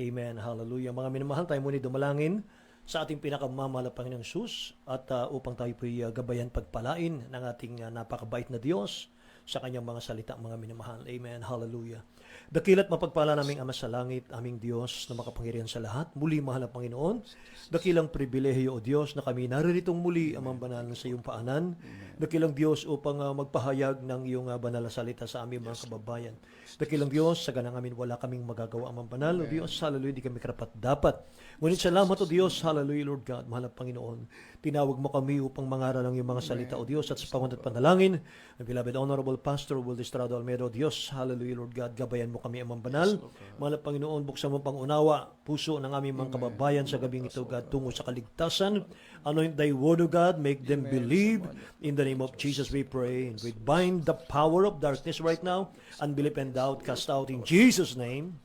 Amen. Hallelujah. Mga minamahal, tayo muna dumalangin sa ating pinakamamahal na Panginoong Sus at upang tayo po'y gabayan pagpalain ng ating napakabait na Diyos sa kanyang mga salita, mga minamahal. Amen. Hallelujah. Dakilat mapagpala naming Ama sa langit, aming Diyos na makapangyarihan sa lahat. Muli, mahal na Panginoon, dakilang pribilehiyo o Diyos na kami nariritong muli amang banal sa iyong paanan. Dakilang Diyos upang magpahayag ng iyong banal na salita sa aming mga kababayan. Dakilang Diyos, sa ganang amin wala kaming magagawa amang banal. O Diyos, hallelujah, hindi kami karapat dapat. Ngunit salamat o Diyos, hallelujah, Lord God, mahal na Panginoon. Tinawag mo kami upang mangaral ng iyong mga salita o Diyos at sa pangunat panalangin. Ang beloved Honorable Pastor Will Estrada Almedo, Diyos, hallelujah, Lord God, gabayan mo kami amang banal. Mahal na Panginoon, buksan mo pangunawa, puso ng aming mga kababayan sa gabing ito, God, tungo sa kaligtasan. Anoint thy word, O God, make them believe. In the name of Jesus we pray. And we bind the power of darkness right now, unbelief and doubt, cast out in Jesus' name.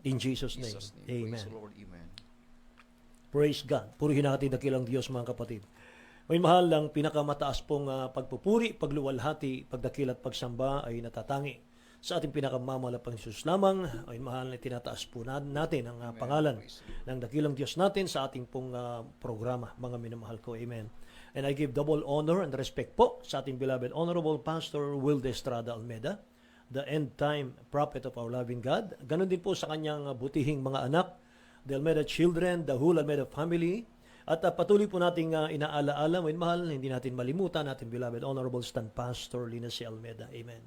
In Jesus' name. Amen. Praise God. Purihin natin dakilang Diyos, mga kapatid. May mahal lang, pinakamataas pong pagpupuri, pagluwalhati, pagdakil at pagsamba ay natatangi sa ating pinakamamahal na Panginoon lamang. May mahal na tinataas po natin ang pangalan ng dakilang Diyos natin sa ating pong programa, mga minamahal ko. Amen. And I give double honor and respect po sa ating beloved Honorable Pastor Will Estrada Almedo, the end-time prophet of our loving God. Ganon din po sa kanyang butihing mga anak, the Almedo children, the whole Almedo family. At patuloy po nating inaalaala, may mahal, hindi natin malimutan natin beloved Honorable Stan Pastor Lina C. Almedo. Amen.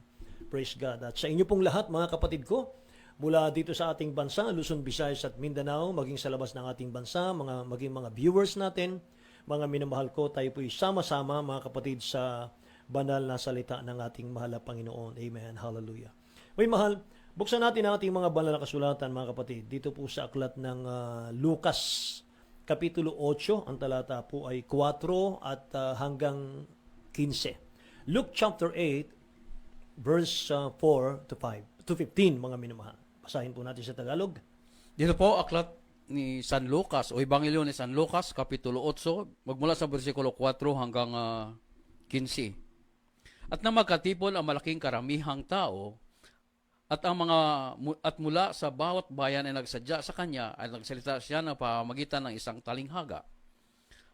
Praise God. At sa inyo pong lahat, mga kapatid ko, mula dito sa ating bansa, Luzon, Visayas at Mindanao, maging sa labas ng ating bansa, maging mga viewers natin, mga minamahal ko, tayo po'y sama-sama, mga kapatid, sa banal na salita ng ating mahal na Panginoon. Amen. Hallelujah. May mahal, buksan natin ang ating mga banal na kasulatan, mga kapatid. Dito po sa aklat ng Lucas, Kapitulo 8, ang talata po ay 4 at hanggang 15. Luke chapter 8, verse 4 to 5, to 15, mga minamahal. Basahin po natin sa Tagalog. Dito po, aklat ni San Lucas, o Ebanghelyo ni San Lucas, Kapitulo 8, magmula sa versikulo 4 hanggang 15. At na magkatipon ang malaking karamihang tao, at mula sa bawat bayan ay nagsadya sa kanya ay nagsalita siya ng pamamagitan ng isang talinghaga.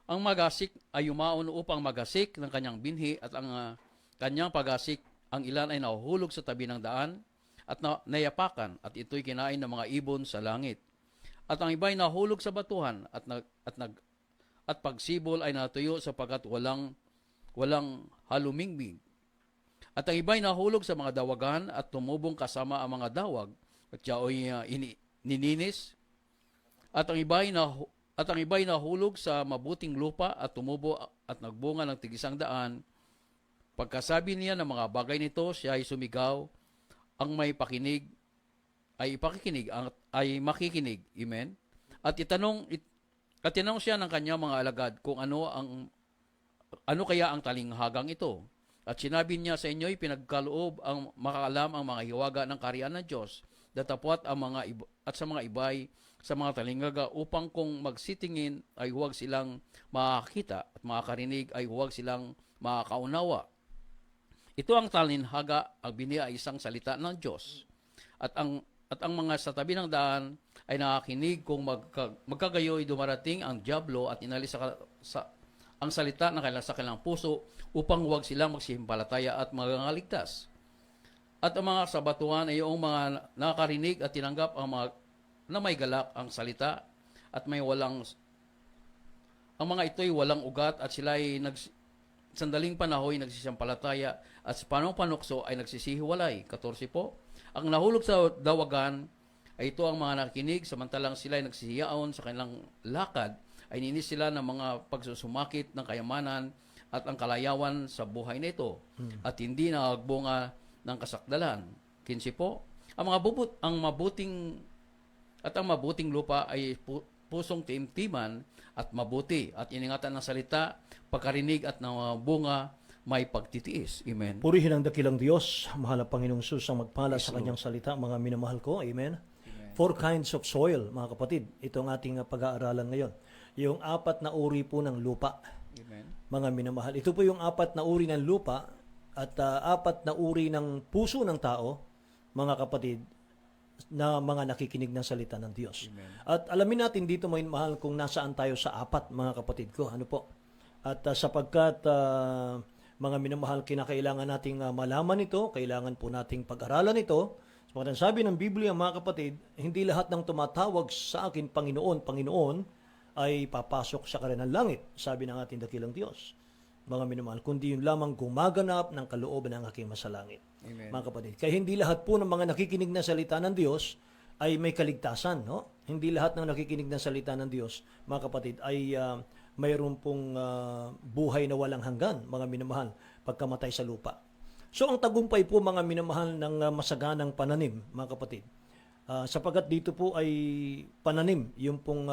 Ang magasik ay yumaon upang magasik ng kanyang binhi at ang kanyang pagasik, ang ilan ay nahuhulog sa tabi ng daan at nayapakan at ito'y kinain ng mga ibon sa langit. At ang iba'y nahulog sa batuhan at pagsibol ay natuyo sapagkat walang halumingbing. At ang iba'y nahulog sa mga dawagan at tumubong kasama ang mga dawag at yaoy nininis. At ang iba'y nahulog sa mabuting lupa at tumubo at nagbunga ng tig-100. Pagkasabi niya ng mga bagay nito, siya ay sumigaw. Ang may pakinig ay ipakikinig, ay makikinig. Amen. At tinanong siya ng kanyang mga alagad kung ano kaya ang talinghagang ito. At sinabi niya, sa inyo'y pinagkaloob ang makaalam ang mga hiwaga ng kaharian ng Diyos, datapwat sa mga ibay sa mga talinghaga upang kung magsitingin ay huwag silang makakita at makakarinig ay huwag silang makakaunawa. Ito ang talinghaga, ang binhi ay isang salita ng Diyos. At ang mga sa tabi ng daan ay nakakinig kung magkagayoy dumarating ang dyablo at inalis ang salita ng sa kanilang puso upang huwag silang magsihimpalataya at magangaligtas. At ang mga sabatuhan ay yung mga nakakarinig at tinanggap na may galak ang salita at ang mga ito'y walang ugat at sila ay sandaling panahoy nagsisimpalataya at sa panukso ay nagsisihiwalay. 14 po. Ang nahulog sa dawagan ay ito ang mga nakikinig samantalang sila ay nagsisiyaon sa kanilang lakad ay ninis sila ng mga pagsusumakit ng kayamanan at ang kalayawan sa buhay na ito at hindi nagbunga ng kasakdalan. 15 po. Ang mabuting lupa ay pusong tiimtiman at mabuti at iningatan ng salita, pagkarinig at ng bunga may pagtitiis. Amen. Purihin ang dakilang Diyos, mahal na Panginoong Sus ang magpala sa kanyang salita, mga minamahal ko. Amen. 4 kinds of soil, mga kapatid. Ito ang ating pag-aaralan ngayon. Yung 4 na uri po ng lupa. Amen. Mga minamahal. Ito po yung 4 na uri ng lupa at 4 na uri ng puso ng tao, mga kapatid, na mga nakikinig ng salita ng Diyos. Amen. At alamin natin dito mga mahal kung nasaan tayo sa apat, mga kapatid ko. Ano po? At sapagkat mga minamahal, kinakailangan nating malaman ito, kailangan po nating pag-aralan ito. Sapagkat sabi ng Biblia, mga kapatid, hindi lahat ng tumatawag sa akin, Panginoon, Panginoon, ay papasok sa karanang langit, sabi ng ating dakilang Diyos. Mga minamahal, kundi yun lamang gumaganap ng kalooban ng aking masalangit. Amen. Mga kapatid, kaya hindi lahat po ng mga nakikinig na salita ng Diyos ay may kaligtasan, no? Hindi lahat ng nakikinig ng salita ng Diyos, mga kapatid, ay mayroon pong buhay na walang hanggan, mga minamahal, pagkamatay sa lupa. So ang tagumpay po, mga minamahal, ng masaganang pananim, mga kapatid, sapagkat dito po ay pananim, yung pong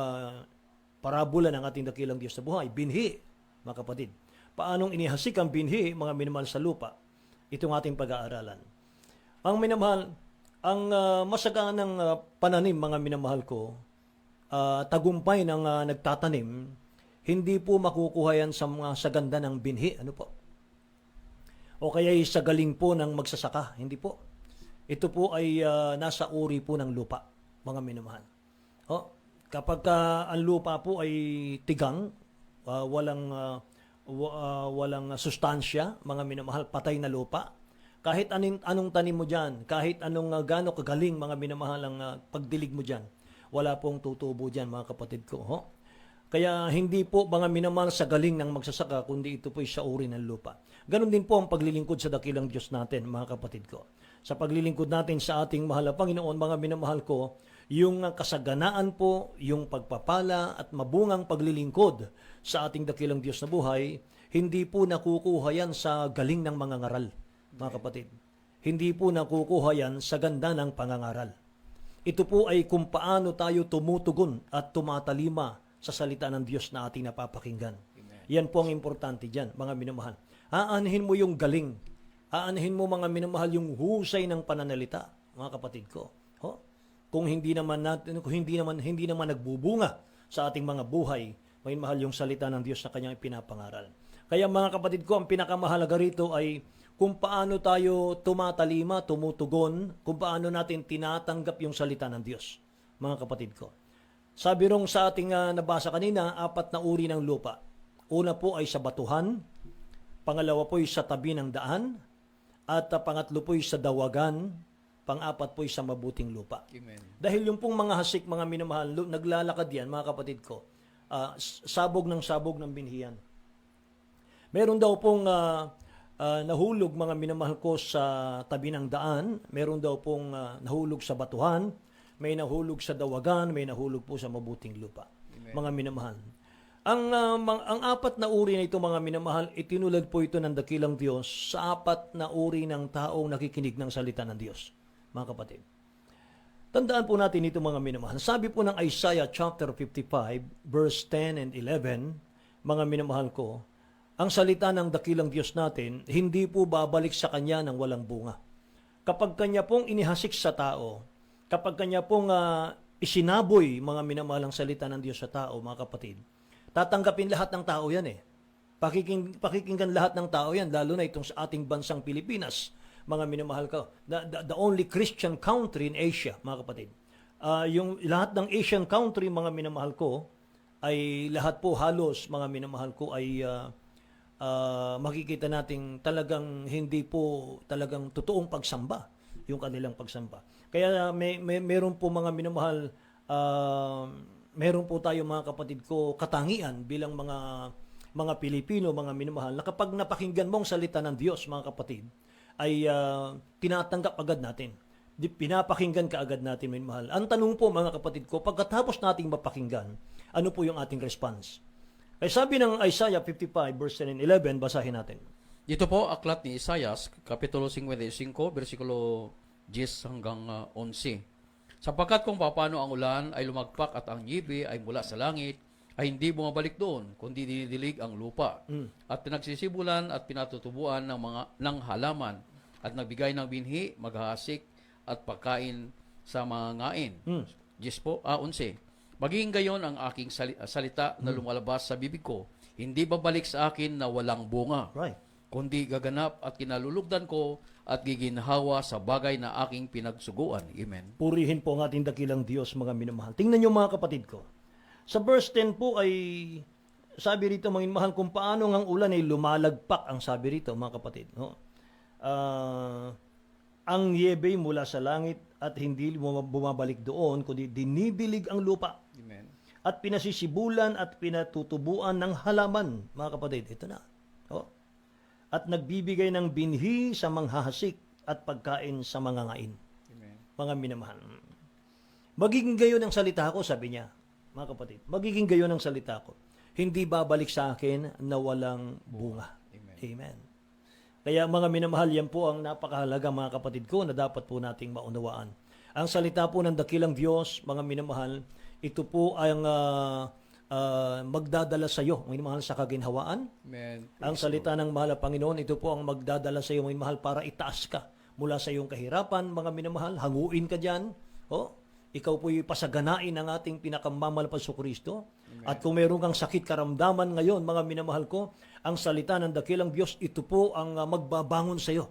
parabola ng ating dakilang Diyos sa buhay, binhi, mga kapatid. Paanong inihasik ang binhi, mga minamahal, sa lupa? Itong ating pag-aaralan. Ang minamahal, ang masaganang pananim, mga minamahal ko, tagumpay ng nagtatanim, hindi po makukuha yan sa ganda ng binhi. Ano po? O kaya sa galing po ng magsasaka. Hindi po. Ito po ay nasa uri po ng lupa, mga minamahal. Kapag ang lupa po ay tigang, walang sustansya, mga minamahal, patay na lupa, kahit anong tanim mo dyan, kahit anong gaano kagaling, mga minamahal, ang pagdilig mo dyan, wala pong tutubo dyan, mga kapatid ko. Kaya hindi po, mga minamahal, sa galing ng magsasaka, kundi ito po sa uri ng lupa. Ganon din po ang paglilingkod sa dakilang Diyos natin, mga kapatid ko. Sa paglilingkod natin sa ating mahal na Panginoon, mga minamahal ko, yung kasaganaan po, yung pagpapala at mabungang paglilingkod sa ating dakilang Diyos na buhay, hindi po nakukuha yan sa galing ng mga ngaral, mga kapatid. Hindi po nakukuha yan sa ganda ng pangangaral. Ito po ay kung paano tayo tumutugon at tumatalima sa salita ng Diyos na ating napapakinggan. Amen. Yan po ang importante dyan, mga minamahal. Aanhin mo yung galing. Aanhin mo, mga minamahal, yung husay ng pananalita, mga kapatid ko. Kung hindi naman nagbubunga sa ating mga buhay, may mahal yung salita ng Diyos na kanyang pinapangaral. Kaya mga kapatid ko, ang pinakamahalaga rito ay kung paano tayo tumatalima, tumutugon, kung paano natin tinatanggap yung salita ng Diyos, mga kapatid ko. Sabi rong sa ating nabasa kanina, 4 na uri ng lupa. Una po ay sa batuhan, pangalawa po ay sa tabi ng daan, at pangatlo po ay sa dawagan, pang-apat po ay sa mabuting lupa. Amen. Dahil yung pong mga hasik, mga minamahal, naglalakad yan, mga kapatid ko, sabog ng binhiyan. Meron daw pong nahulog, mga minamahal ko, sa tabi ng daan, meron daw pong nahulog sa batuhan, may nahulog sa dawagan, may nahulog po sa mabuting lupa. Amen. Mga minamahal. Ang 4 na uri na ito, mga minamahal, itinulad po ito ng dakilang Diyos sa 4 na uri ng taong nakikinig ng salita ng Diyos, mga kapatid. Tandaan po natin ito, mga minamahal. Sabi po ng Isaiah chapter 55, verse 10 and 11, mga minamahal ko, ang salita ng dakilang Diyos natin, hindi po babalik sa Kanya ng walang bunga. Kapag Kanya pong inihasik sa tao, kapag Kanya pong isinaboy, mga minamahal, ang salita ng Diyos sa tao, mga kapatid, tatanggapin lahat ng tao yan eh. Pakikinggan lahat ng tao yan, lalo na itong sa ating bansang Pilipinas, mga minamahal ko. The only Christian country in Asia, mga kapatid. Yung lahat ng Asian country, mga minamahal ko, ay lahat po halos, mga minamahal ko, ay makikita nating talagang hindi po talagang totoong pagsamba, yung kanilang pagsamba. Kaya meron po, mga minamahal, meron po tayo, mga kapatid ko, katangian bilang mga Pilipino, mga minamahal, na kapag napakinggan mo ang salita ng Diyos, mga kapatid, ay tinatanggap agad natin. Pinapakinggan ka agad natin, minamahal. Ang tanong po, mga kapatid ko, pagkatapos nating mapakinggan, ano po yung ating response? Ay sabi ng Isaiah 55, verse 10 and 11, basahin natin. Dito po, aklat ni Isaias, Kapitulo 55, versikulo 10 hanggang 11. Sapagkat kung paano ang ulan ay lumagpak at ang nyibi ay mula sa langit, ay hindi bumabalik doon, kundi dinidilig ang lupa. At pinagsisibulan at pinatutubuan ng halaman, at nagbigay ng binhi, maghahasik, at pagkain sa mga ngain. 11. Maging gayon ang aking salita na lumalabas sa bibig ko, hindi babalik sa akin na walang bunga, Right. kundi gaganap at kinalulugdan ko at giginhawa sa bagay na aking pinagsuguan. Amen. Purihin po ang ating dakilang Diyos, mga minamahal. Tingnan niyo mga kapatid ko. Sa verse 10 po ay sabi rito, mga minamahal, kung paano ang ulan ay lumalagpak, ang sabi rito, mga kapatid. No? Ang yebe mula sa langit at hindi bumabalik doon, kundi dinidilig ang lupa Amen. at pinasisibulan at pinatutubuan ng halaman, mga kapatid. Ito na. Oh. At nagbibigay ng binhi sa manghahasik at pagkain sa mga ngain. Amen. Mga minamahal. Magiging gayon ang salita ko, sabi niya, mga kapatid. Magiging gayon ang salita ko. Hindi babalik sa akin na walang bunga. Amen. Amen. Kaya mga minamahal, yan po ang napakahalaga, mga kapatid ko, na dapat po nating maunawaan. Ang salita po ng dakilang Diyos, mga minamahal, ito po ang magdadala sa iyo, mga minamahal, sa kaginhawaan. Amen. Ang salita ng mahal na Panginoon, ito po ang magdadala sa iyo, mga minamahal, para itaas ka mula sa iyong kahirapan, mga minamahal. Hanguin ka dyan. Oh, ikaw po pasaganain ang ating pinakamamahal na Kristo. At kung meron kang sakit karamdaman ngayon, mga minamahal ko, ang salita ng dakilang Diyos, ito po ang magbabangon sa iyo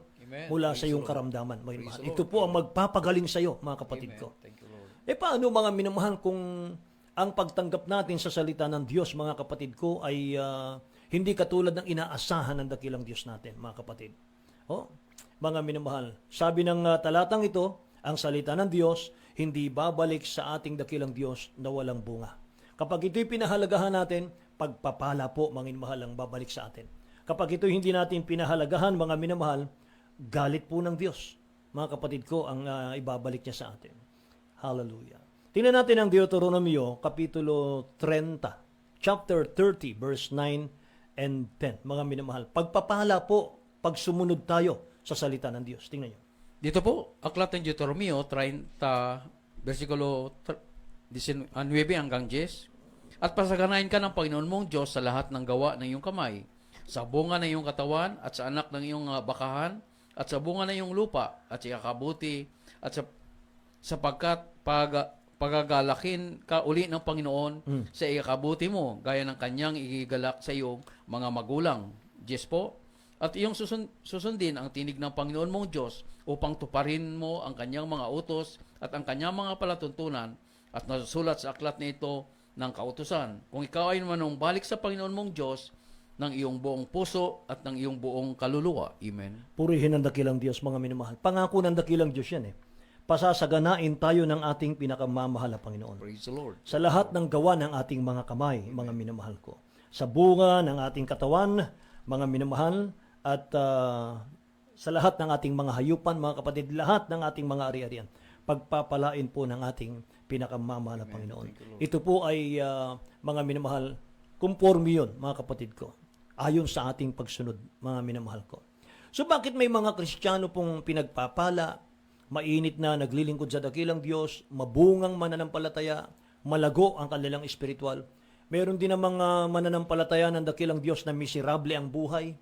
mula sa iyong karamdaman. Mga minamahal. Ito po ang magpapagaling sa iyo, mga kapatid ko. Thank you, Lord. Paano, mga minamahal, kung ang pagtanggap natin sa salita ng Diyos, mga kapatid ko, ay hindi katulad ng inaasahan ng dakilang Diyos natin, mga kapatid. Oh, mga minamahal, sabi ng talatang ito, ang salita ng Diyos, hindi babalik sa ating dakilang Diyos na walang bunga. Kapag ito'y pinahalagahan natin, pagpapala po, mga minamahal, ang babalik sa atin. Kapag ito'y hindi natin pinahalagahan, mga minamahal, galit po ng Diyos. Mga kapatid ko, ang ibabalik niya sa atin. Hallelujah. Tingnan natin ang Deuteronomio, Kapitulo 30, chapter 30, verse 9 and 10. Mga minamahal, pagpapala po, pag sumunod tayo sa salita ng Diyos. Tingnan niyo. Dito po, aklat ng Deuteronomio 30, versikulo 19 hanggang 10. At pasaganain ka ng Panginoon mong Diyos sa lahat ng gawa ng iyong kamay, sa bunga ng iyong katawan, at sa anak ng iyong bakahan, at sa bunga ng iyong lupa, at sa ikabuti, at sapagkat pagagalakin ka uli ng Panginoon sa ikabuti mo, gaya ng kanyang igigalak sa iyong mga magulang. 10 po. At iyong susundin ang tinig ng Panginoon mong Diyos upang tuparin mo ang kanyang mga utos at ang kanyang mga palatuntunan at nasusulat sa aklat na ito ng kautusan. Kung ikaw ay manong balik sa Panginoon mong Diyos ng iyong buong puso at ng iyong buong kaluluwa. Amen. Purihin ang dakilang Diyos, mga minamahal. Pangako ng dakilang Diyos yan Pasasaganain tayo ng ating pinakamamahal na Panginoon. Praise the Lord. Sa lahat ng gawa ng ating mga kamay, mga minamahal ko. Sa bunga ng ating katawan, mga minamahal, at sa lahat ng ating mga hayupan, mga kapatid, lahat ng ating mga ari-arian, pagpapalain po ng ating pinakamamahal na Panginoon. Ito po ay mga minamahal, kumporme yun, mga kapatid ko, ayon sa ating pagsunod, mga minamahal ko. So bakit may mga Kristiyano pong pinagpapala, mainit na naglilingkod sa dakilang Diyos, mabungang mananampalataya, malago ang kanilang espiritual? Meron din ang mga mananampalataya ng dakilang Diyos na miserable ang buhay.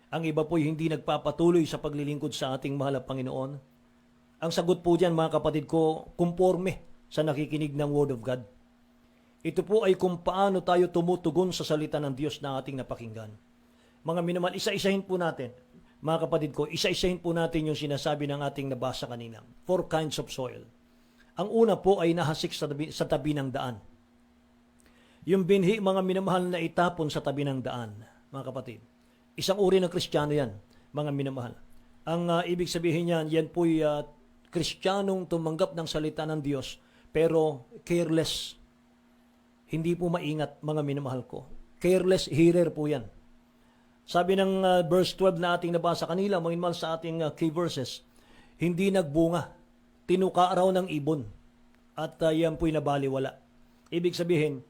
Ang iba po hindi nagpapatuloy sa paglilingkod sa ating mahal na Panginoon. Ang sagot po dyan, mga kapatid ko, kumporme sa nakikinig ng Word of God. Ito po ay kung paano tayo tumutugon sa salita ng Diyos na ating napakinggan. Mga minamahal, isa-isahin po natin. Mga kapatid ko, isa-isahin po natin yung sinasabi ng ating nabasa kanina. 4 kinds of soil. Ang una po ay nahasik sa tabi ng daan. Yung binhi, mga minamahal, na itapon sa tabi ng daan, mga kapatid. Isang uri ng Kristiyano yan, mga minamahal. Ang ibig sabihin niyan, yan po'y Kristiyanong tumanggap ng salita ng Diyos, pero careless. Hindi po maingat, mga minamahal ko. Careless hearer po yan. Sabi ng verse 12 na ating nabasa kanila, mga minamahal, sa ating key verses, hindi nagbunga. Tinuka raw ng ibon. At yan po'y nabaliwala. Ibig sabihin,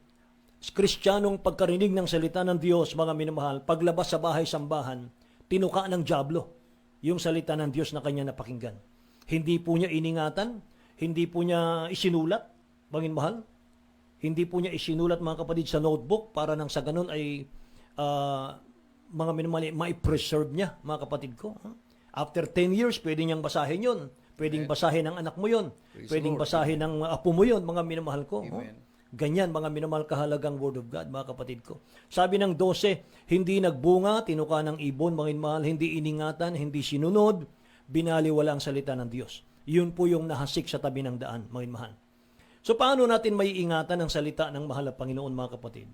Kristiyanong pagkarinig ng salita ng Diyos, mga minamahal, paglabas sa bahay-sambahan, tinuka ng dyablo yung salita ng Diyos na kanya napakinggan. Hindi po niya iningatan, hindi po niya isinulat, mga minamahal, hindi po niya isinulat, mga kapatid, sa notebook para nang sa ganun ay mga minamahal, ma-preserve niya, mga kapatid ko. After 10 years, pwede niyang basahin yun. Pwedeng basahin ng anak mo yun. Pwedeng basahin ng apo mo yun, mga minamahal ko. Amen. Ganyan, mga minamahal, kahalagang Word of God, mga kapatid ko. Sabi ng 12, hindi nagbunga, tinuka ng ibon, mga minamahal, hindi iningatan, hindi sinunod, binaliwala ang salita ng Diyos. Yun po yung nahasik sa tabi ng daan, mga minamahal. So paano natin may ingatan ang salita ng mahal na Panginoon, mga kapatid?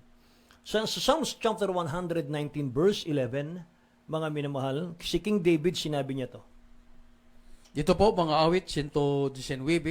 Sa Psalms chapter 119 verse 11, mga minamahal, si King David sinabi niya to. Dito po, mga awit, 119,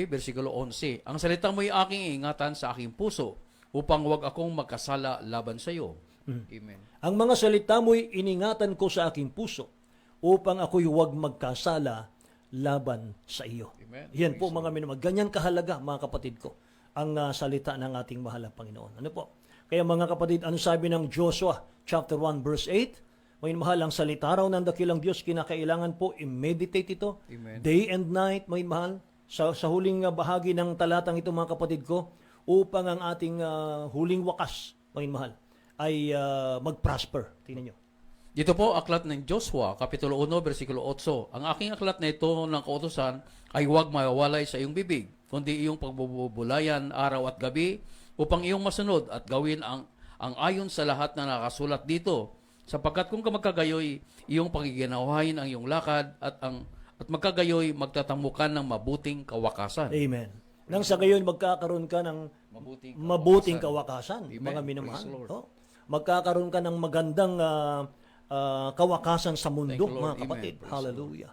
versikulo 11. Ang salita mo'y aking ingatan sa aking puso upang wag akong magkasala laban sa iyo. Amen. Ang mga salita mo'y iningatan ko sa aking puso upang ako'y huwag magkasala laban sa iyo. Amen. Yan po, mga minamahal. Ganyan kahalaga, mga kapatid ko, ang salita ng ating mahal na Panginoon. Ano po? Kaya mga kapatid, ano sabi ng Joshua chapter 1 verse 8? May mahal, ang salita raw ng dakilang Diyos, kinakailangan po i-meditate ito Amen. day and night, may mahal, sa huling bahagi ng talatang ito, mga kapatid ko, upang ang ating huling wakas, may mahal, ay mag-prosper. Tingnan nyo. Dito po, aklat ng Joshua, Kapitulo 1, versikulo 8. Ang aking aklat na ito ng kautusan ay huwag mawawalay sa iyong bibig, kundi iyong pagbubulayan araw at gabi, upang iyong masunod at gawin ang ayon sa lahat na nakasulat dito. Sapagkat kung magkagayoy, iyong pagiginawahin ang iyong lakad at magkagayoy magtatamukan ng mabuting kawakasan. Amen. Nang sa gayon, magkakaroon ka ng mabuting kawakasan, Amen. mga Praise minamahal. the Lord. Oh, magkakaroon ka ng magandang kawakasan sa mundo, Thank you, Lord. mga kapatid. Amen. Praise Hallelujah.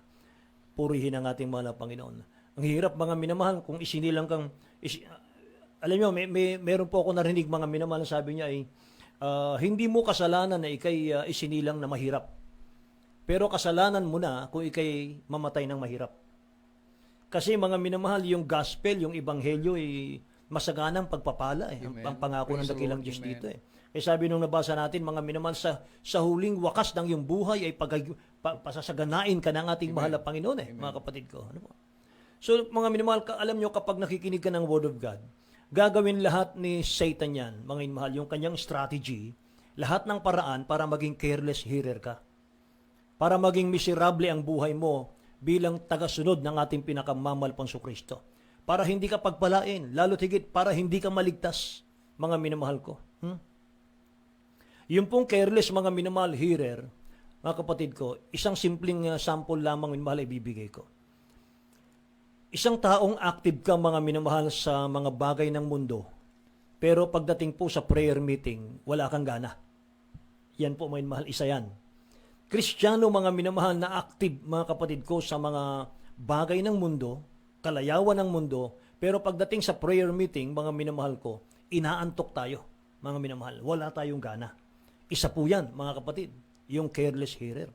Purihin ang ating mahal na Panginoon. Ang hirap, mga minamahal, kung isinilang kang... alam nyo, meron po ako narinig, mga minamahal, sabi niya ay, hindi mo kasalanan na ikay isinilang na mahirap. Pero kasalanan mo na kung ikay mamatay ng mahirap. Kasi mga minamahal, yung gospel, yung ebanghelyo, masaganang pagpapala. Ang pangako ng dakilang Diyos dito. Kaya sabi nung nabasa natin, mga minamahal, sa huling wakas ng iyong buhay ay pasasaganain ka ng ating mahal na Panginoon, mga kapatid ko. Ano po? So, mga minamahal, alam nyo, kapag nakikinig ka ng Word of God, gagawin lahat ni Satan yan, mga minamahal, yung kanyang strategy, lahat ng paraan para maging careless hearer ka. Para maging miserable ang buhay mo bilang tagasunod ng ating pinakamamalpang Kristo. Para hindi ka pagpalain, lalo tigit para hindi ka maligtas, mga minamahal ko. Yung pong careless, mga minamahal hearer, mga kapatid ko, isang simpleng sample lamang minamahal ibibigay ko. Isang taong active ka, mga minamahal, sa mga bagay ng mundo, pero pagdating po sa prayer meeting, wala kang gana. Yan po, mga minamahal, isa yan. Kristiyano, mga minamahal, na active, mga kapatid ko, sa mga bagay ng mundo, kalayawan ng mundo, pero pagdating sa prayer meeting, mga minamahal ko, inaantok tayo, mga minamahal. Wala tayong gana. Isa po yan, mga kapatid, yung careless hearer.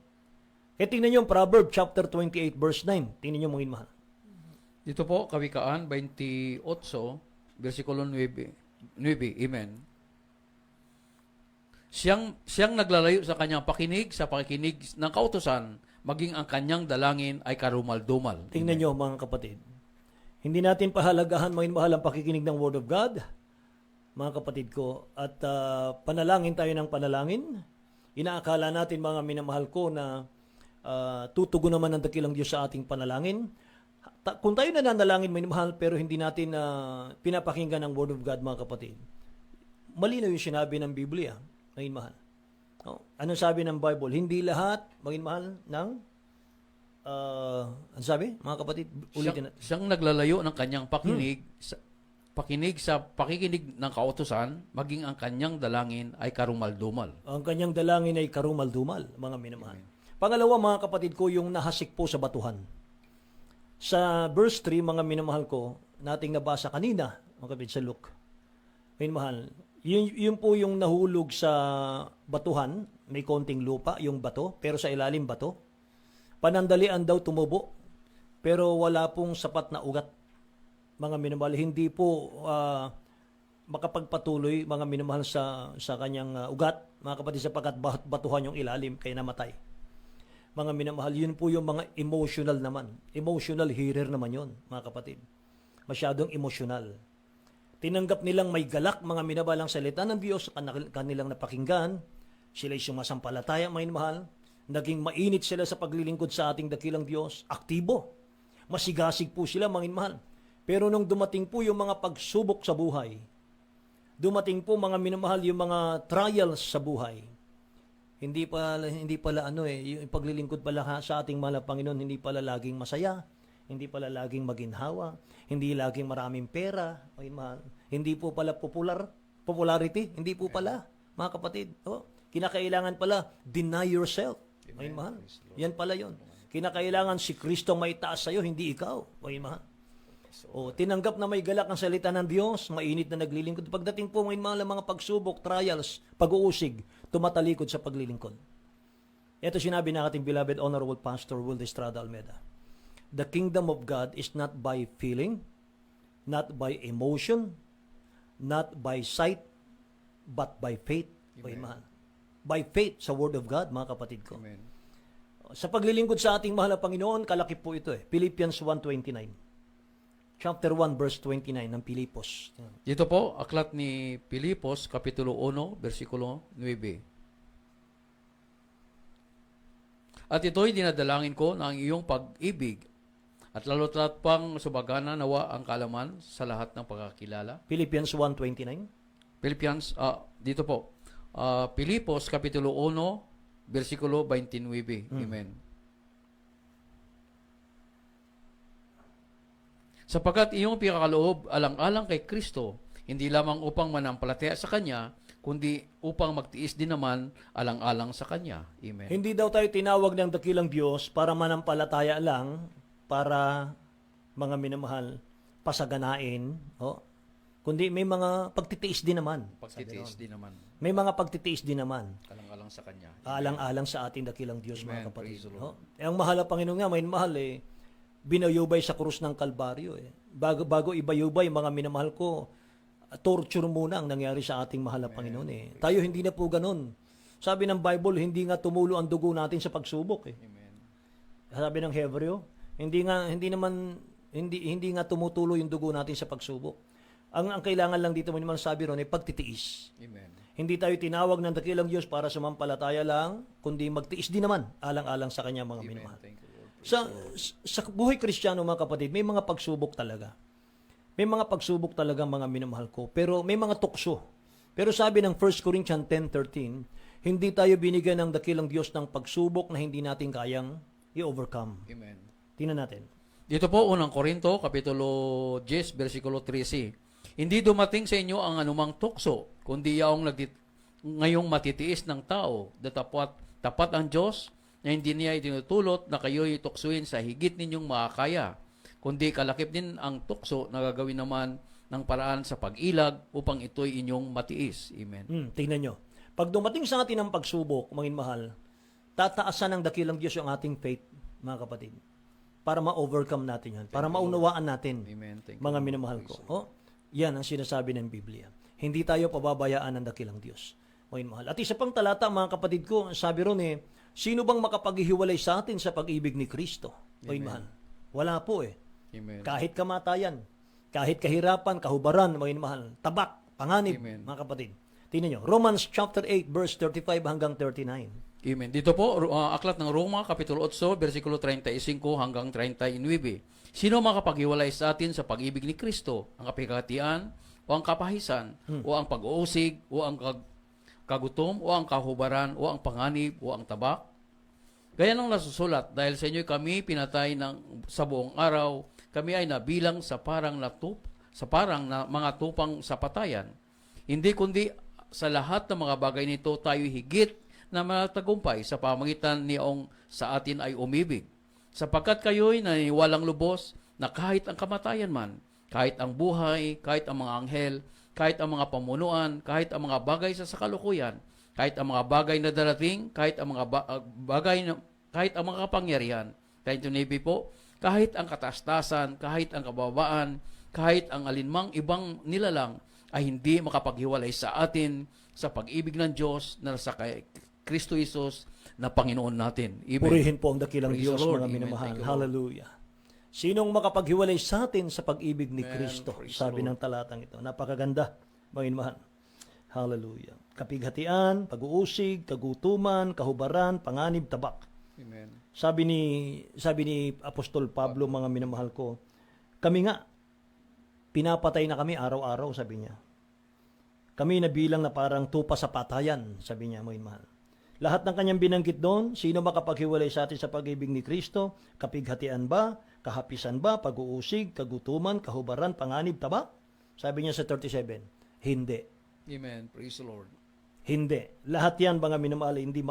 Kaya tingnan nyo yung Proverbs chapter 28, verse 9. Tingnan nyo, mga minamahal. Dito po, Kawikaan 28, versikulo 9. Amen. Siyang naglalayo sa kanyang pakinig, sa pakikinig ng kautusan, maging ang kanyang dalangin ay karumal-dumal. Tingnan nyo, mga kapatid. Hindi natin pahalagahan, mga minamahal, ang pakikinig ng Word of God, mga kapatid ko, at panalangin tayo ng panalangin. Inaakala natin, mga minamahal ko, na tutugon naman ng dakilang Diyos sa ating panalangin. Kung tayo nananalangin, minamahal, pero hindi natin pinapakinggan ang Word of God, mga kapatid, malinaw yung sinabi ng Biblia, minamahal. Anong sabi ng Bible? Hindi lahat, minamahal, ng ano sabi, mga kapatid? Ulitin natin. Siyang naglalayo ng kanyang pakinig, sa pakikinig ng kautusan, maging ang kanyang dalangin ay karumal-dumal. Ang kanyang dalangin ay karumal-dumal, mga minamahal. Pangalawa, mga kapatid ko, yung nahasik po sa batuhan. Sa verse 3, mga minamahal ko, nating nabasa kanina, mga kapatid, sa Luke. Minamahal, yun po yung nahulog sa batuhan, may konting lupa, yung bato, pero sa ilalim bato. Panandalian daw tumubo, pero wala pong sapat na ugat. Mga minamahal, hindi po makapagpatuloy, mga minamahal, sa kanyang ugat, mga kapatid, sapagkat batuhan yung ilalim, kaya namatay. Mga minamahal, yun po yung mga emotional naman. Emotional hearer naman yun, mga kapatid. Masyadong emotional. Tinanggap nilang may galak, mga minabalang salita ng Diyos, kanilang napakinggan. Sila'y sumasampalataya, mga minamahal. Naging mainit sila sa paglilingkod sa ating dakilang Diyos. Aktibo. Masigasig po sila, mga minamahal. Pero nung dumating po yung mga pagsubok sa buhay, Dumating po mga minamahal yung mga trials sa buhay. Hindi pala yung paglilingkod pala sa ating mahal na Panginoon, hindi pala laging masaya, hindi pala laging maginhawa, hindi laging maraming pera, ay mahal. Hindi po pala popularity, hindi po pala, mga kapatid. Kinakailangan pala deny yourself. Ay mahal. Yan pala yon. Kinakailangan si Kristo may taas sa iyo, hindi ikaw. Ay mahal. Tinanggap na may galak ang salita ng Diyos, mainit na naglilingkod. Pagdating po ngayon mga pagsubok, trials, pag-uusig, tumatalikod sa paglilingkod. Ito sinabi ng ating beloved Honorable Pastor Will Estrada Almeda. The kingdom of God is not by feeling, not by emotion, not by sight, but by faith. Amen. By faith sa Word of God, mga kapatid ko. Amen. Sa paglilingkod sa ating mahal na Panginoon, kalaki po ito Philippians 1:29. Chapter 1, verse 29 ng Pilipos. Dito po, aklat ni Pilipos, Kapitulo 1, versikulo 9. At ito'y dinadalangin ko na ang iyong pag-ibig at lalo't pang subagana nawa ang kalaman sa lahat ng pagkakilala. Philippians 1:29. Dito po, Pilipos, Kapitulo 1, versikulo 29. Amen. Sapagkat iyong pikakaloob alang-alang kay Kristo, hindi lamang upang manampalataya sa Kanya, kundi upang magtiis din naman alang-alang sa Kanya. Amen. Hindi daw tayo tinawag ng dakilang Diyos para manampalataya lang, para mga minamahal, pasaganain, kundi may mga pagtitiis din naman. Pagtitiis din naman. May mga pagtitiis din naman. Alang-alang sa Kanya. Alang-alang sa ating dakilang Diyos, Amen. mga kapatid. Praise the Lord. Ang mahal na Panginoon nga, may mahal binayubay sa krus ng Kalbaryo. Bago ibayubay, mga minamahal ko, torture muna ang nangyari sa ating mahal na Panginoon. Tayo hindi na po ganun. Sabi ng Bible, hindi nga tumulo ang dugo natin sa pagsubok. Amen. Sabi ng Hebreo, hindi nga tumutulo yung dugo natin sa pagsubok. Ang kailangan lang dito naman sabi ron ay pagtitiis. Amen. Hindi tayo tinawag ng dakilang Diyos para sumampalataya lang, kundi magtiis din naman alang-alang sa kanya mga minamahal. Thank you, Lord. Sa buhay Kristiyano, mga kapatid, may mga pagsubok talaga. May mga pagsubok talaga, mga minamahal ko. Pero may mga tukso. Pero sabi ng 1 Corinthians 10:13, hindi tayo binigyan ng dakilang Diyos ng pagsubok na hindi natin kayang i-overcome. Amen. Tingnan natin. Dito po, unang Korinto, Kapitulo 10, versikulo 13. Hindi dumating sa inyo ang anumang tukso, kundi ngayong matitiis ng tao, tapat ang Diyos, na hindi niya itinutulot na kayo'y tuksuin sa higit ninyong makakaya, kundi kalakip din ang tukso na gagawin naman ng paraan sa pag-ilag upang ito'y inyong matiis. Amen. Tingnan nyo. Pag dumating sa atin ang pagsubok, mga mahal, tataasan ng dakilang Diyos yung ating faith, mga kapatid, para ma-overcome natin yan, para maunawaan natin, Amen. Thank you, mga Lord. minamahal ko. Yan ang sinasabi ng Biblia. Hindi tayo pababayaan ng dakilang Diyos, mga mahal. At isa pang talata, mga kapatid ko, sabi ron sino bang makapaghiwalay sa atin sa pag-ibig ni Kristo? Mga mahal. Wala po Amen. Kahit kamatayan, kahit kahirapan, kahubaran, mga mahal, tabak, panganib, Amen. mga kapatid. Tingnan nyo, Romans chapter 8, verse 35 hanggang 39. Amen. Dito po, aklat ng Roma, Kapitulo 8, versikulo 35 hanggang 39. Sino makapaghiwalay sa atin sa pag-ibig ni Kristo? Ang kapihatian, o ang kapahisan, o ang pag-uusig, o ang kagutom, o ang kahubaran, o ang panganib, o ang tabak? Gaya ng nasusulat, dahil sa inyo kami pinatay sa buong araw, kami ay nabilang sa parang mga tupang sa patayan. Hindi kundi sa lahat ng mga bagay nito tayo higit na matagumpay sa pamagitan niyong sa atin ay umibig. Sapagkat kayo'y naniniwalang lubos na kahit ang kamatayan man, kahit ang buhay, kahit ang mga anghel, kahit ang mga pamunuan, kahit ang mga bagay sa kalukuyan, kahit ang mga bagay na darating, kahit ang mga kahit ang mga kapangyarihan, kahit yung Navy po, kahit ang katastasan, kahit ang kababaan, kahit ang alinmang ibang nilalang, ay hindi makapaghiwalay sa atin sa pag-ibig ng Diyos na sa kay Kristo Jesus na Panginoon natin. Amen. Purihin po ang dakilang Praise Diyos, the Lord. mga Amen. minamahal. Thank you, Lord. Hallelujah. Sinong makapaghiwalay sa atin sa pag-ibig ni Amen. Kristo? Praise Sabi the ng talatang ito. Napakaganda, mga minamahal. Hallelujah. Kapighatian, pag-uusig, kagutuman, kahubaran, panganib, tabak. Amen. Sabi ni Apostol Pablo, mga minamahal ko, kami nga, pinapatay na kami araw-araw, sabi niya. Kami nabilang na parang tupa sa patayan, sabi niya, mga mahal. Lahat ng kanyang binanggit doon, sino makapaghiwalay sa atin sa pag-ibig ni Kristo? Kapighatian ba? Kahapisan ba? Pag-uusig? Kagutuman? Kahubaran? Panganib? Taba? Sabi niya sa 37, hindi. Amen. Praise the Lord. Hindi. Lahat yan, mga minamahal, hindi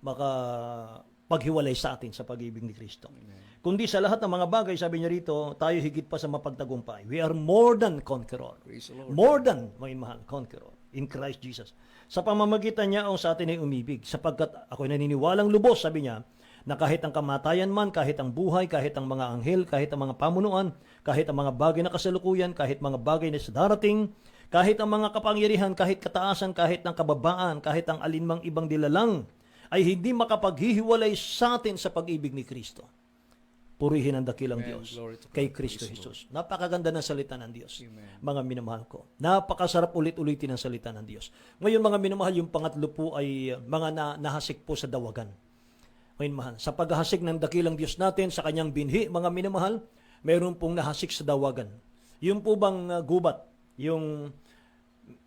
makapaghiwalay sa atin sa pag-ibig ni Kristo. Kundi sa lahat ng mga bagay, sabi niya rito, tayo higit pa sa mapagtagumpay. We are more than conqueror. Praise the Lord. More than, mga mahal, conqueror in Christ Jesus. Sa pamamagitan niya, sa atin ay umibig. Sapagkat ako'y naniniwalang lubos, sabi niya, na kahit ang kamatayan man, kahit ang buhay, kahit ang mga anghel, kahit ang mga pamunuan, kahit ang mga bagay na kasalukuyan, kahit mga bagay na sa darating, kahit ang mga kapangyarihan, kahit kataasan, kahit ang kababaan, kahit ang alinmang ibang dilalang, ay hindi makapaghihiwalay sa atin sa pag-ibig ni Kristo. Purihin ang dakilang Amen. Diyos Glory to God. kay Kristo Praise the Jesus. Napakaganda ng salita ng Diyos, Amen. mga minamahal ko. Napakasarap ulit-ulitin ang salita ng Diyos. Ngayon, mga minamahal, yung pangatlo po ay mga nahasik po sa dawagan. Ngayon, mahal, sa paghahasik ng dakilang Diyos natin, sa kanyang binhi, mga minamahal, mayroon pong nahasik sa dawagan. Yung po bang gubat, yung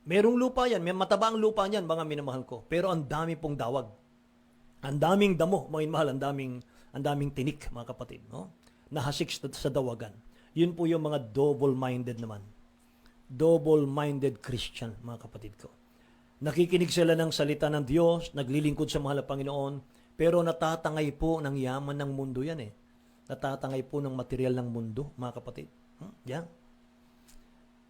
merong lupa yan, may mataba ang lupa niyan, mga minamahal ko. Pero ang dami pong dawag. Ang daming damo, mga minamahal, ang daming tinik, mga kapatid, no? Nahasik sa dawagan. Yun po yung mga double-minded naman. Double-minded Christian, mga kapatid ko. Nakikinig sila ng salita ng Diyos, naglilingkod sa mahal na Panginoon, pero natatangay po ng yaman ng mundo yan eh. Natatangay po ng material ng mundo, mga kapatid. Yan.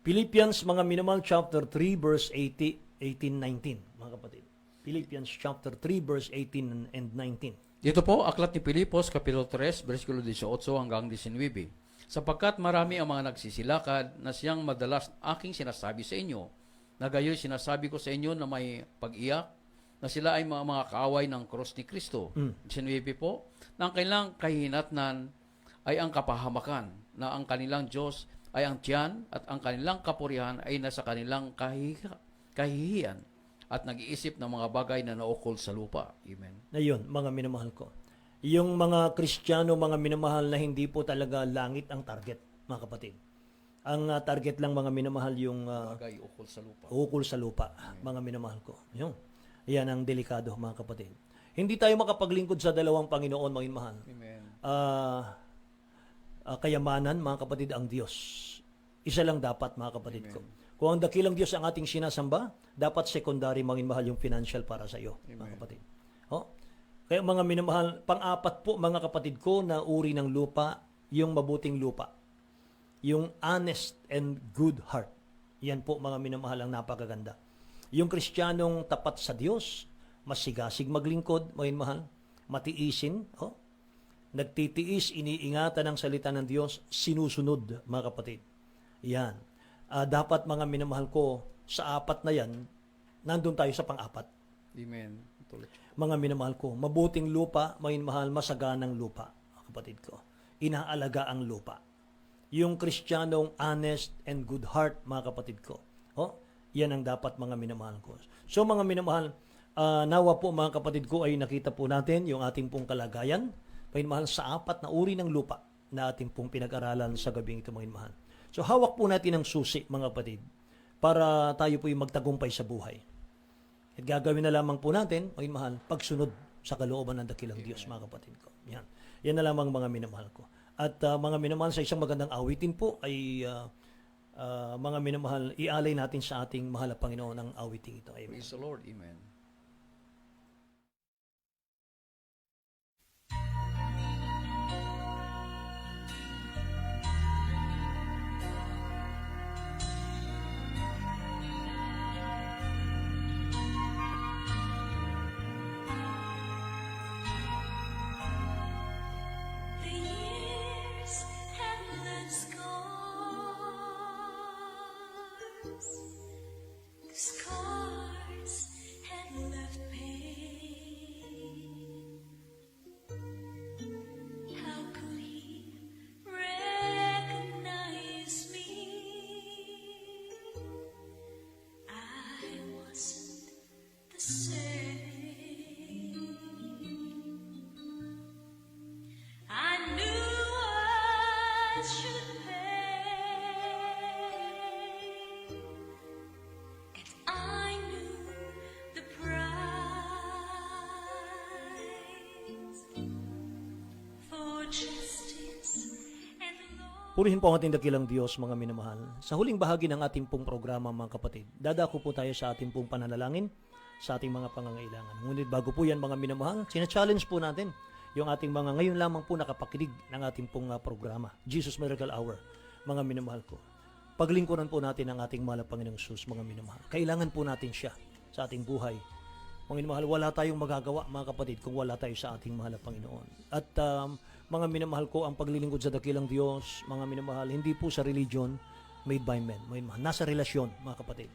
Philippians, mga minamahal, chapter 3, verse 18-19, mga kapatid. Philippians chapter 3, verse 18 and 19. Dito po, aklat ni Pilipos, kapitulo 3, versikulo 18 hanggang 19. Sapagkat marami ang mga nagsisilakad na siyang madalas aking sinasabi sa inyo, na gayo'y sinasabi ko sa inyo na may pag-iyak, na sila ay mga kaaway ng krus ni Kristo. 19 po, na ang kanilang kahinatnan ay ang kapahamakan, na ang kanilang Diyos ay ang tiyan, at ang kanilang kapurihan ay nasa kanilang kahihiyan, at nag-iisip ng mga bagay na naukol sa lupa. Amen. Na yun, mga minamahal ko. Yung mga Kristiyano, mga minamahal na hindi po talaga langit ang target, mga kapatid. Ang target lang, mga minamahal, yung Bagay ukol sa lupa. ukol sa lupa, mga minamahal ko. Yun. Yan ang delikado, mga kapatid. Hindi tayo makapaglingkod sa dalawang Panginoon, mga minamahal. Amen. Kayamanan, mga kapatid, ang Diyos. Isa lang dapat, mga kapatid ko. Kung ang dakilang Diyos ang ating sinasamba, dapat secondary, mga minamahal, yung financial para sa iyo, mga kapatid. Kaya mga minamahal, pang-apat po, mga kapatid ko, na uri ng lupa, yung mabuting lupa. Yung honest and good heart. Yan po, mga minamahal, ang napakaganda. Yung Kristiyanong tapat sa Diyos, masigasig maglingkod, mga minamahal, matiisin, nagtitiis, iniingatan ng salita ng Diyos, sinusunod, mga kapatid. Yan. Dapat, mga minamahal ko, sa apat na yan, nandun tayo sa pang-apat. Amen. Mga minamahal ko, mabuting lupa, mga minamahal, masaganang lupa, mga kapatid ko. Inaalaga ang lupa. Yung Kristiyanong honest and good heart, mga kapatid ko. Yan ang dapat, mga minamahal ko. So, mga minamahal, nawa po, mga kapatid ko, ay nakita po natin yung ating pong kalagayan, mga minamahal, sa apat na uri ng lupa na ating pong pinag-aralan sa gabing ito, mga minamahal. So, hawak po natin ang susi, mga kapatid, para tayo po yung magtagumpay sa buhay. At gagawin na lamang po natin, mga mahal, pagsunod sa kalooban ng dakilang Diyos, mga kapatid ko. Yan. Yan na lamang, mga minamahal ko. At mga minamahal, sa isang magandang awitin po ay mga minamahal, ialay natin sa ating mahal na Panginoon ang awiting ito. Amen. Praise the Lord. Amen. The years have left scars. The scars have Purihin po ang ating dakilang Diyos, mga minamahal. Sa huling bahagi ng ating pong programa, mga kapatid, dadako po tayo sa ating pong pananalangin, sa ating mga pangangailangan. Ngunit bago po yan, mga minamahal, sina-challenge po natin yung ating mga ngayon lamang po nakapakinig ng ating pong programa, Jesus Miracle Hour, mga minamahal ko. Paglingkuran po natin ang ating mahal na Panginoong Sus, mga minamahal. Kailangan po natin siya sa ating buhay. Mga minamahal, wala tayong magagawa, mga kapatid, kung wala tayo sa ating mahal na Panginoon. At mga minamahal ko, ang paglilingkod sa dakilang Diyos, mga minamahal, hindi po sa religion made by men. Mga minamahal, nasa relasyon, mga kapatid.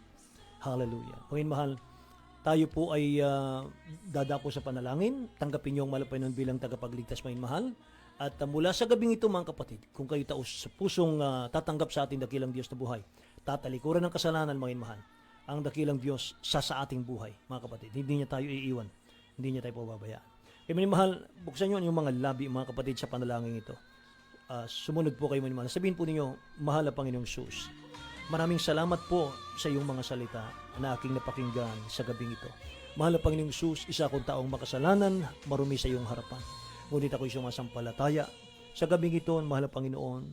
Hallelujah. Mga minamahal, tayo po ay dadako sa panalangin. Tanggapin niyo ang mahal na Panginoon bilang tagapagligtas, mga minamahal. At mula sa gabing ito, mga kapatid, kung kayo taos sa pusong tatanggap sa ating dakilang Diyos na buhay, tatalikuran ng kasalanan, mga minamahal, ang dakilang Diyos sa ating buhay, mga kapatid. Hindi niya tayo iiwan. Hindi niya tayo pababayaan. Kaya minamahal, buksan niyo yung mga labi, mga kapatid, sa panalangin ito. Sumunod po kayo, minamahal. Sabihin po ninyo, mahal na Panginoong Sus, maraming salamat po sa iyong mga salita na aking napakinggan sa gabing ito. Mahal na Panginoong Sus, isa akong taong makasalanan, marumi sa iyong harapan. Ngunit ako'y sumasampalataya sa gabing ito, mahal na Panginoon,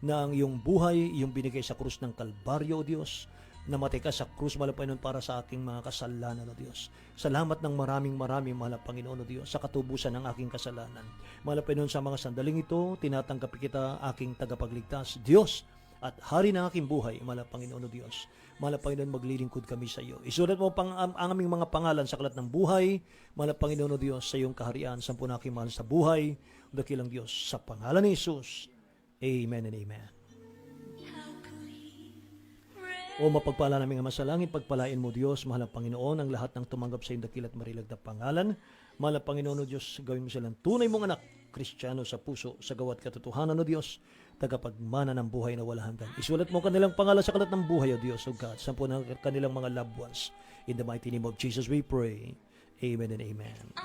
na ang iyong buhay, iyong binigay sa krus ng Kalbaryo, O Diyos, namatay ka sa krus, mahal na Panginoon, para sa aking mga kasalanan, O Diyos. Salamat ng maraming, mahal na Panginoon, O Diyos, sa katubusan ng aking kasalanan. Mahal na Panginoon, sa mga sandaling ito, tinatanggap kita, aking tagapagligtas, Diyos, at hari ng aking buhay, mahal na Panginoon, O Diyos. Mahal na Panginoon, maglilingkod kami sa iyo. Isulat mo ang aming mga pangalan sa aklat ng buhay, mahal na Panginoon, O Diyos, sa iyong kaharian, sampu na aking mahal sa buhay, o dakilang Diyos, sa pangalan ni Jesus. Amen and amen. O mapagpala namin ang masalangin, pagpalain mo Diyos, mahal na Panginoon, ang lahat ng tumanggap sa iyong dakil at marilag na pangalan. Mahal na Panginoon, O Diyos, gawin mo silang tunay mong anak, Kristiyano sa puso, sa gawat katotohanan, O Diyos, tagapagmana ng buhay na walang hanggan. Isulat mo kanilang pangalan sa kalat ng buhay, O Diyos, O God, sampu ng kanilang mga loved ones. In the mighty name of Jesus we pray. Amen and amen.